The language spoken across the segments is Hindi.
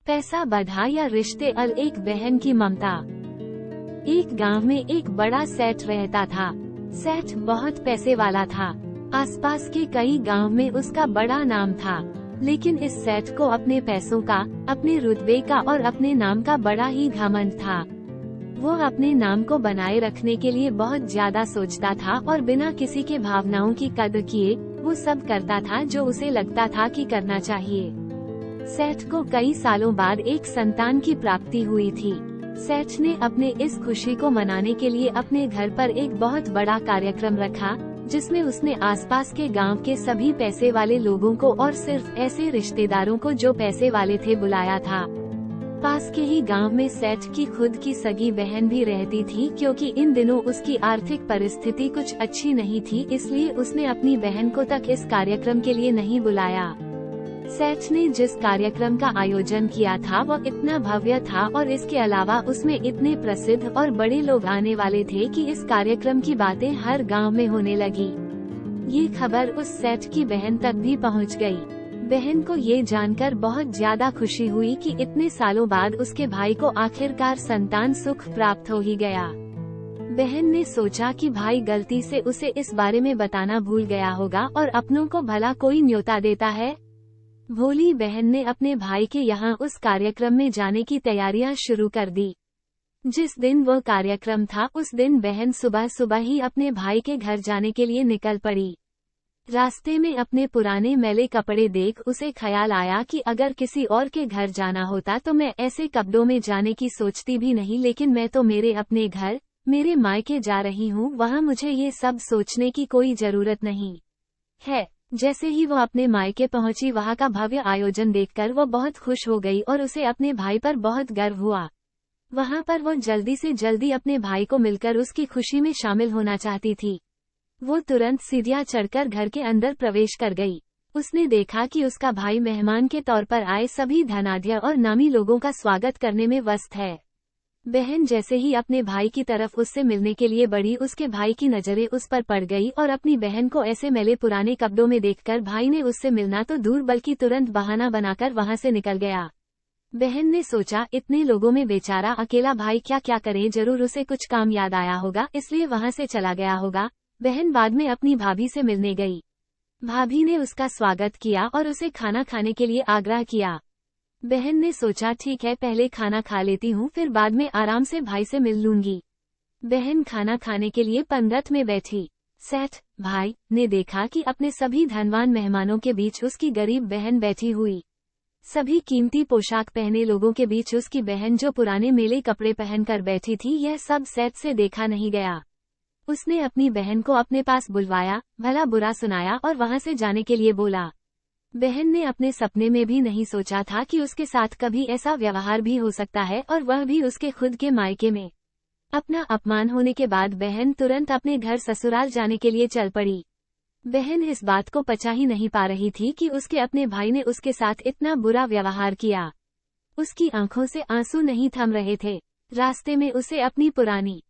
पैसा बढ़ा या रिश्ते अल। एक बहन की ममता। एक गांव में एक बड़ा सेठ रहता था। सेठ बहुत पैसे वाला था। आसपास के कई गांव में उसका बड़ा नाम था, लेकिन इस सेठ को अपने पैसों का, अपने रुतबे का और अपने नाम का बड़ा ही घमंड था। वो अपने नाम को बनाए रखने के लिए बहुत ज्यादा सोचता था और बिना किसी के भावनाओं की कद्र किए वो सब करता था जो उसे लगता था कि करना चाहिए। सेठ को कई सालों बाद एक संतान की प्राप्ति हुई थी। सेठ ने अपने इस खुशी को मनाने के लिए अपने घर पर एक बहुत बड़ा कार्यक्रम रखा, जिसमें उसने आसपास के गांव के सभी पैसे वाले लोगों को और सिर्फ ऐसे रिश्तेदारों को जो पैसे वाले थे बुलाया था। पास के ही गांव में सेठ की खुद की सगी बहन भी रहती थी। क्योंकि इन दिनों उसकी आर्थिक परिस्थिति कुछ अच्छी नहीं थी, इसलिए उसने अपनी बहन को तक इस कार्यक्रम के लिए नहीं बुलाया। सेठ ने जिस कार्यक्रम का आयोजन किया था वो इतना भव्य था और इसके अलावा उसमें इतने प्रसिद्ध और बड़े लोग आने वाले थे कि इस कार्यक्रम की बातें हर गांव में होने लगी। ये खबर उस सेठ की बहन तक भी पहुंच गई। बहन को ये जानकर बहुत ज्यादा खुशी हुई कि इतने सालों बाद उसके भाई को आखिरकार संतान सुख प्राप्त हो ही गया। बहन ने सोचा कि भाई गलती से उसे इस बारे में बताना भूल गया होगा और अपनों को भला कोई न्योता देता है। भोली बहन ने अपने भाई के यहाँ उस कार्यक्रम में जाने की तैयारियां शुरू कर दी। जिस दिन वह कार्यक्रम था उस दिन बहन सुबह सुबह ही अपने भाई के घर जाने के लिए निकल पड़ी। रास्ते में अपने पुराने मैले कपड़े देख उसे ख्याल आया कि अगर किसी और के घर जाना होता तो मैं ऐसे कपड़ों में जाने की सोचती भी नहीं, लेकिन मैं तो मेरे अपने घर, मेरे मायके जा रही हूँ, वहाँ मुझे ये सब सोचने की कोई जरूरत नहीं है। जैसे ही वो अपने मायके पहुंची, वहाँ का भव्य आयोजन देखकर वो बहुत खुश हो गई और उसे अपने भाई पर बहुत गर्व हुआ। वहाँ पर वो जल्दी से जल्दी अपने भाई को मिलकर उसकी खुशी में शामिल होना चाहती थी। वो तुरंत सीढ़ियां चढ़कर घर के अंदर प्रवेश कर गई। उसने देखा कि उसका भाई मेहमान के तौर पर आए सभी धनाढ्य और नामी लोगों का स्वागत करने में व्यस्त है। बहन जैसे ही अपने भाई की तरफ उससे मिलने के लिए बढ़ी, उसके भाई की नजरें उस पर पड़ गई और अपनी बहन को ऐसे मैले पुराने कपड़ों में देखकर भाई ने उससे मिलना तो दूर बल्कि तुरंत बहाना बनाकर वहां से निकल गया। बहन ने सोचा इतने लोगों में बेचारा अकेला भाई क्या क्या करे, जरूर उसे कुछ काम याद आया होगा, इसलिए वहां से चला गया होगा। बहन बाद में अपनी भाभी से मिलने गई। भाभी ने उसका स्वागत किया और उसे खाना खाने के लिए आग्रह किया। बहन ने सोचा ठीक है, पहले खाना खा लेती हूँ, फिर बाद में आराम से भाई से मिल लूंगी। बहन खाना खाने के लिए पंगत में बैठी। सेठ भाई ने देखा कि अपने सभी धनवान मेहमानों के बीच उसकी गरीब बहन बैठी हुई। सभी कीमती पोशाक पहने लोगों के बीच उसकी बहन जो पुराने मेले कपड़े पहनकर बैठी थी, यह सब सेठ से देखा नहीं गया। उसने अपनी बहन को अपने पास बुलवाया, भला बुरा सुनाया और वहां से जाने के लिए बोला। बहन ने अपने सपने में भी नहीं सोचा था कि उसके साथ कभी ऐसा व्यवहार भी हो सकता है, और वह भी उसके खुद के मायके में। अपना अपमान होने के बाद बहन तुरंत अपने घर ससुराल जाने के लिए चल पड़ी। बहन इस बात को पचा ही नहीं पा रही थी कि उसके अपने भाई ने उसके साथ इतना बुरा व्यवहार किया। उसकी आंखों से आंसू नहीं थम रहे थे। रास्ते में उसे अपनी पुरानी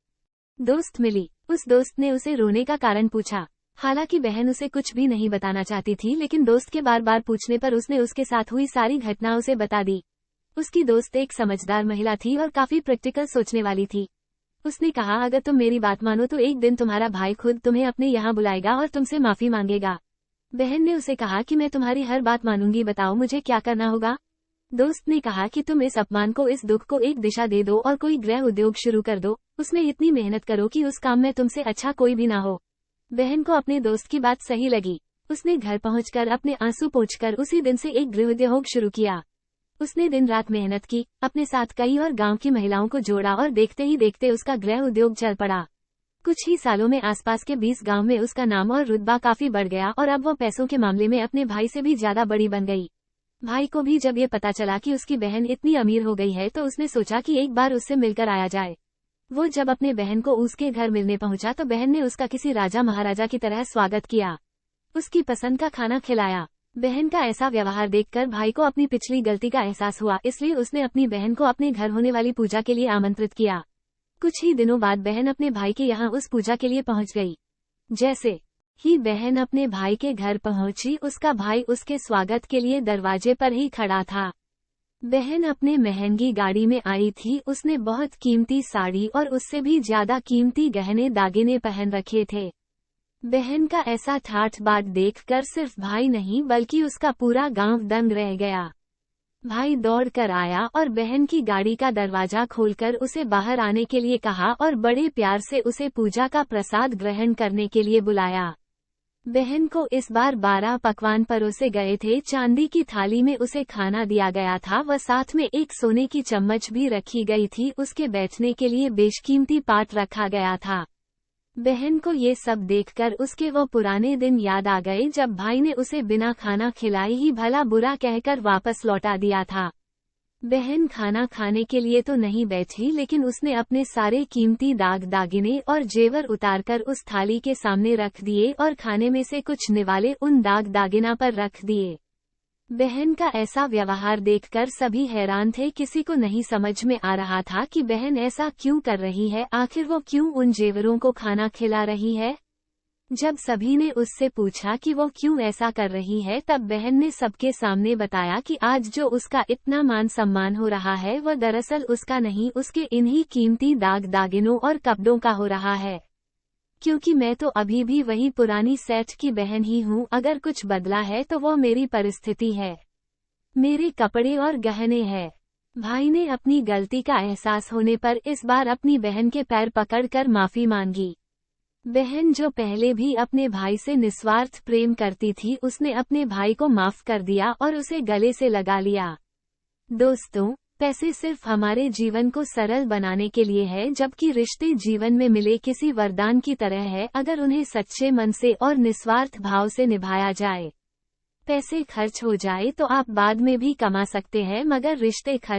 दोस्त मिली। उस दोस्त ने उसे रोने का कारण पूछा। हालांकि बहन उसे कुछ भी नहीं बताना चाहती थी, लेकिन दोस्त के बार बार पूछने पर उसने उसके साथ हुई सारी घटना उसे बता दी। उसकी दोस्त एक समझदार महिला थी और काफी प्रैक्टिकल सोचने वाली थी। उसने कहा अगर तुम मेरी बात मानो तो एक दिन तुम्हारा भाई खुद तुम्हें अपने यहाँ बुलाएगा और तुमसे माफी मांगेगा। बहन ने उसे कहा कि मैं तुम्हारी हर बात मानूंगी, बताओ मुझे क्या करना होगा। दोस्त ने कहा कि तुम इस अपमान को, इस दुख को एक दिशा दे दो और कोई गृह उद्योग शुरू कर दो। उसमें इतनी मेहनत करो कि उस काम में तुमसे अच्छा कोई भी ना हो। बहन को अपने दोस्त की बात सही लगी। उसने घर पहुंचकर अपने आंसू पोंछकर उसी दिन से एक गृह उद्योग शुरू किया। उसने दिन रात मेहनत की, अपने साथ कई और गांव की महिलाओं को जोड़ा और देखते ही देखते उसका गृह उद्योग चल पड़ा। कुछ ही सालों में आसपास के 20 गांव में उसका नाम और रुतबा काफी बढ़ गया और अब वो पैसों के मामले में अपने भाई से भी ज्यादा बड़ी बन गई। भाई को भी जब ये पता चला कि उसकी बहन इतनी अमीर हो गई है तो उसने सोचा कि एक बार उससे मिलकर आया जाए। वो जब अपने बहन को उसके घर मिलने पहुंचा तो बहन ने उसका किसी राजा महाराजा की तरह स्वागत किया। उसकी पसंद का खाना खिलाया। बहन का ऐसा व्यवहार देखकर भाई को अपनी पिछली गलती का एहसास हुआ, इसलिए उसने अपनी बहन को अपने घर होने वाली पूजा के लिए आमंत्रित किया। कुछ ही दिनों बाद बहन अपने भाई के यहाँ उस पूजा के लिए पहुंच गई। जैसे ही बहन अपने भाई के घर पहुंची, उसका भाई उसके स्वागत के लिए दरवाजे पर ही खड़ा था। बहन अपने महंगी गाड़ी में आई थी। उसने बहुत कीमती साड़ी और उससे भी ज्यादा कीमती गहने दागिने पहन रखे थे। बहन का ऐसा ठाठ बाट देखकर सिर्फ भाई नहीं बल्कि उसका पूरा गांव दंग रह गया। भाई दौड़ कर आया और बहन की गाड़ी का दरवाजा खोलकर उसे बाहर आने के लिए कहा और बड़े प्यार से उसे पूजा का प्रसाद ग्रहण करने के लिए बुलाया। बहन को इस बार 12 पकवान परोसे गए थे। चांदी की थाली में उसे खाना दिया गया था व साथ में एक सोने की चम्मच भी रखी गई थी। उसके बैठने के लिए बेशकीमती पाट रखा गया था। बहन को ये सब देखकर उसके वो पुराने दिन याद आ गए जब भाई ने उसे बिना खाना खिलाए ही भला बुरा कहकर वापस लौटा दिया था। बहन खाना खाने के लिए तो नहीं बैठी, लेकिन उसने अपने सारे कीमती दागिने और जेवर उतारकर उस थाली के सामने रख दिए और खाने में से कुछ निवाले उन दागिना पर रख दिए। बहन का ऐसा व्यवहार देखकर सभी हैरान थे। किसी को नहीं समझ में आ रहा था कि बहन ऐसा क्यों कर रही है, आखिर वो क्यों उन जेवरों को खाना खिला रही है। जब सभी ने उससे पूछा कि वो क्यों ऐसा कर रही है, तब बहन ने सबके सामने बताया कि आज जो उसका इतना मान सम्मान हो रहा है वह दरअसल उसका नहीं, उसके इन्हीं कीमती दागिनों और कपड़ों का हो रहा है। क्योंकि मैं तो अभी भी वही पुरानी सेठ की बहन ही हूँ। अगर कुछ बदला है तो वो मेरी परिस्थिति है, मेरे कपड़े और गहने हैं। भाई ने अपनी गलती का एहसास होने पर इस बार अपनी बहन के पैर पकड़कर माफी मांगी। बहन जो पहले भी अपने भाई से निस्वार्थ प्रेम करती थी, उसने अपने भाई को माफ कर दिया और उसे गले से लगा लिया। दोस्तों, पैसे सिर्फ हमारे जीवन को सरल बनाने के लिए है, जबकि रिश्ते जीवन में मिले किसी वरदान की तरह है अगर उन्हें सच्चे मन से और निस्वार्थ भाव से निभाया जाए। पैसे खर्च हो जाए तो आप बाद में भी कमा सकते हैं, मगर रिश्ते खर्च